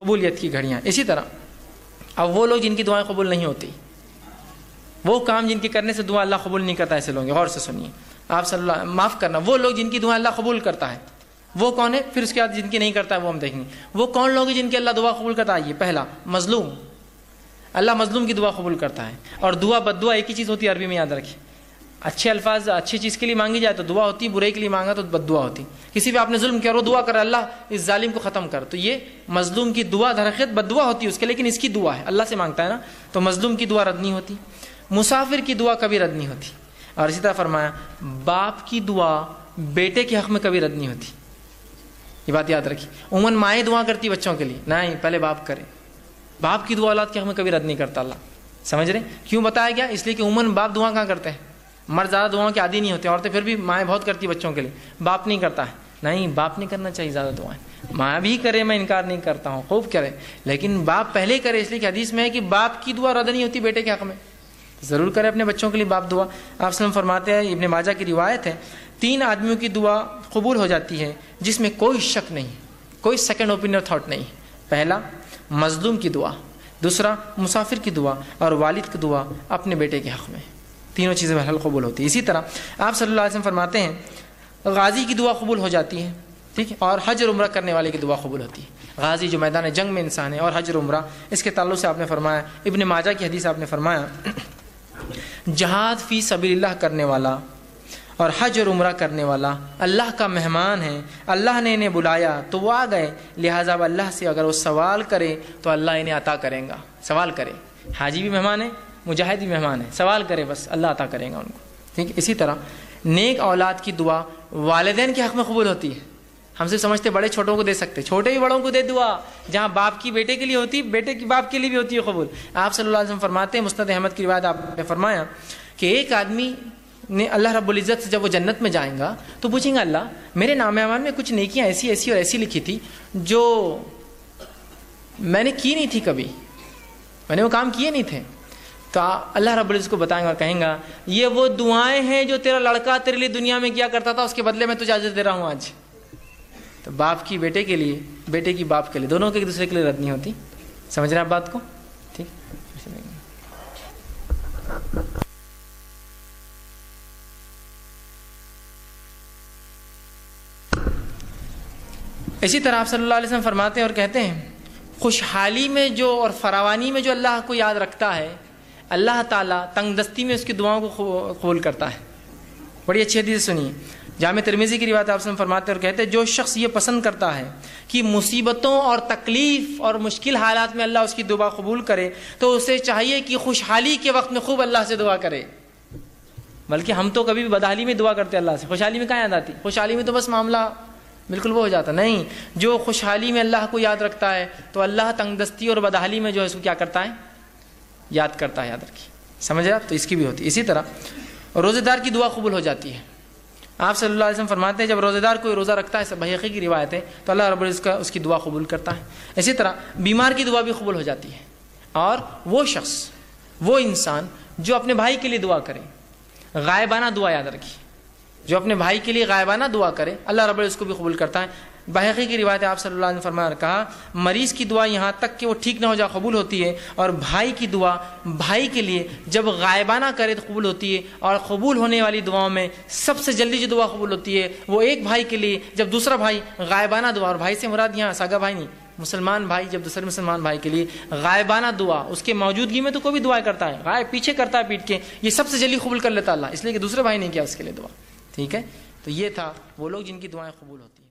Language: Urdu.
قبولیت کی گھڑیاں. اسی طرح اب وہ لوگ جن کی دعائیں قبول نہیں ہوتی، وہ کام جن کے کرنے سے دعا اللہ قبول نہیں کرتا، ایسے لوگ غور سے سنیے. آپ صلی اللہ معاف کرنا، وہ لوگ جن کی دعائیں اللہ قبول کرتا ہے وہ کون ہے؟ پھر اس کے بعد جن کی نہیں کرتا ہے وہ ہم دیکھیں گے. وہ کون لوگ ہیں جن کی اللہ دعا قبول کرتا ہے؟ یہ پہلا مظلوم. اللہ مظلوم کی دعا قبول کرتا ہے. اور دعا بد دعا ایک ہی چیز ہوتی ہے، عربی میں یاد رکھیے. اچھے الفاظ اچھی چیز کے لیے مانگی جائے تو دعا ہوتی ہے، برے کے لیے مانگا تو بد دعا ہوتی. کسی پہ آپ نے ظلم کیا اور وہ دعا کر اللہ اس ظالم کو ختم کر، تو یہ مظلوم کی دعا درخت بد دعا ہوتی ہے اس کے، لیکن اس کی دعا ہے اللہ سے مانگتا ہے نا، تو مظلوم کی دعا رد نہیں ہوتی. مسافر کی دعا کبھی رد نہیں ہوتی. اور اسی طرح فرمایا باپ کی دعا بیٹے کے حق میں کبھی رد نہیں ہوتی. یہ بات یاد رکھیے. عموماً مائیں دعا کرتی بچوں کے لیے، نہیں پہلے باپ کرے. باپ کی دعا اولاد کے حق میں کبھی رد نہیں کرتا اللہ. سمجھ رہے کیوں بتایا گیا؟ اس لیے کہ عموماً باپ دعا کہاں کرتے ہیں؟ مرد زیادہ دعاؤں کے عادی نہیں ہوتے، عورتیں پھر بھی مائیں بہت کرتی بچوں کے لیے، باپ نہیں کرتا ہے. نہیں، باپ نہیں کرنا چاہیے زیادہ دعائیں. ماں بھی کرے، میں انکار نہیں کرتا ہوں، خوب کرے، لیکن باپ پہلے کرے. اس لیے کہ حدیث میں ہے کہ باپ کی دعا رد نہیں ہوتی بیٹے کے حق میں. ضرور کرے اپنے بچوں کے لیے باپ دعا. آپ وسلم فرماتے ہیں، ابن ماجہ کی روایت ہے، 3 آدمیوں کی دعا قبول ہو جاتی ہے جس میں کوئی شک نہیں، کوئی سیکنڈ اوپینین تھاٹ نہیں. پہلا مظلوم کی دعا، دوسرا مسافر کی دعا، اور والد کی دعا اپنے بیٹے کے حق میں. تینوں چیزیں بہرحال قبول ہوتی ہے. اسی طرح آپ صلی اللہ علیہ وسلم فرماتے ہیں غازی کی دعا قبول ہو جاتی ہے، ٹھیک ہے، اور حج اور عمرہ کرنے والے کی دعا قبول ہوتی ہے. غازی جو میدان جنگ میں انسان ہے، اور حج اور عمرہ، اس کے تعلق سے آپ نے فرمایا، ابن ماجہ کی حدیث آپ نے فرمایا جہاد فی سبیل اللہ کرنے والا اور حج اور عمرہ کرنے والا اللہ کا مہمان ہے. اللہ نے انہیں بلایا تو وہ آ گئے، لہٰذا اللہ سے اگر وہ سوال کرے تو اللہ انہیں عطا کرے گا. سوال کرے، حاجی بھی مہمان ہے، مجاہد بھی مہمان ہے، سوال کرے بس اللہ عطا کرے گا ان کو. ٹھیک ہے. اسی طرح نیک اولاد کی دعا والدین کے حق میں قبول ہوتی ہے. ہم سے سمجھتے بڑے چھوٹوں کو دے سکتے، چھوٹے بھی بڑوں کو دے دعا. جہاں باپ کی بیٹے کے لیے ہوتی، بیٹے کی باپ کے لیے بھی ہوتی ہے قبول. آپ صلی اللہ علیہ وسلم فرماتے ہیں، مسند احمد کی روایت آپ نے فرمایا کہ ایک آدمی نے اللہ رب العزت سے جب وہ جنت میں جائیں گا تو پوچھیں گا اللہ میرے نام اعمال میں کچھ نیکیاں ایسی ایسی اور ایسی لکھی تھی جو میں نے کی نہیں تھی، کبھی میں نے وہ کام کیے نہیں تھے. تو اللہ رب العزت کو بتائیں گا اور کہیں گا یہ وہ دعائیں ہیں جو تیرا لڑکا تیرے لیے دنیا میں کیا کرتا تھا، اس کے بدلے میں تجھے اجر دے رہا ہوں آج. تو باپ کی بیٹے کے لیے، بیٹے کی باپ کے لیے، دونوں کے ایک دوسرے کے لیے رد نہیں ہوتی. سمجھ رہے ہیں آپ بات کو؟ ٹھیک. اسی طرح آپ صلی اللہ علیہ وسلم فرماتے ہیں اور کہتے ہیں خوشحالی میں جو اور فراوانی میں جو اللہ کو یاد رکھتا ہے اللہ تعالیٰ تنگ دستی میں اس کی دعاؤں کو قبول کرتا ہے. بڑی اچھی حدیث سنیے، جامع ترمذی کی روایت آپ صلی اللہ علیہ وسلم فرماتے ہیں اور کہتے ہیں جو شخص یہ پسند کرتا ہے کہ مصیبتوں اور تکلیف اور مشکل حالات میں اللہ اس کی دعا قبول کرے تو اسے چاہیے کہ خوشحالی کے وقت میں خوب اللہ سے دعا کرے. بلکہ ہم تو کبھی بھی بدحالی میں دعا کرتے اللہ سے، خوشحالی میں کہاں یاد آتی؟ خوشحالی میں تو بس معاملہ بالکل وہ ہو جاتا. نہیں، جو خوشحالی میں اللہ کو یاد رکھتا ہے تو اللہ تنگ دستی اور بدحالی میں جو ہے اس کو کیا کرتا ہے؟ یاد کرتا ہے. یاد رکھیے. سمجھ رہے آپ؟ تو اس کی بھی ہوتی ہے. اسی طرح روزے دار کی دعا قبول ہو جاتی ہے. آپ صلی اللہ علیہ وسلم فرماتے ہیں جب روزے دار کوئی روزہ رکھتا ہے، بحقی کی روایت ہے، تو اللہ رب العزت اس کی دعا قبول کرتا ہے. اسی طرح بیمار کی دعا بھی قبول ہو جاتی ہے. اور وہ شخص، وہ انسان جو اپنے بھائی کے لیے دعا کرے، غائبانہ دعا یاد رکھیے، جو اپنے بھائی کے لیے غائبانہ دعا کرے اللہ رب العزت اس کو بھی قبول کرتا ہے. بحقی کی روایت ہے آپ صلی اللہ علیہ وسلم فرمایا اور کہا مریض کی دعا یہاں تک کہ وہ ٹھیک نہ ہو جائے قبول ہوتی ہے، اور بھائی کی دعا بھائی کے لیے جب غائبانہ کرے تو قبول ہوتی ہے. اور قبول ہونے والی دعاؤں میں سب سے جلدی جو دعا قبول ہوتی ہے وہ ایک بھائی کے لیے جب دوسرا بھائی غائبانہ دعا، اور بھائی سے مراد یہاں سگا بھائی نہیں، مسلمان بھائی جب دوسرے مسلمان بھائی کے لیے غائبانہ دعا، اس کے موجودگی میں تو کوئی بھی دعائیں کرتا ہے، غائب پیچھے کرتا ہے پیٹ کے، یہ سب سے جلدی قبول کر لیتا اللہ، اس لیے کہ دوسرے بھائی نے کیا اس کے لیے دعا. ٹھیک ہے. تو یہ تھا وہ لوگ جن کی دعائیں قبول ہوتی ہیں.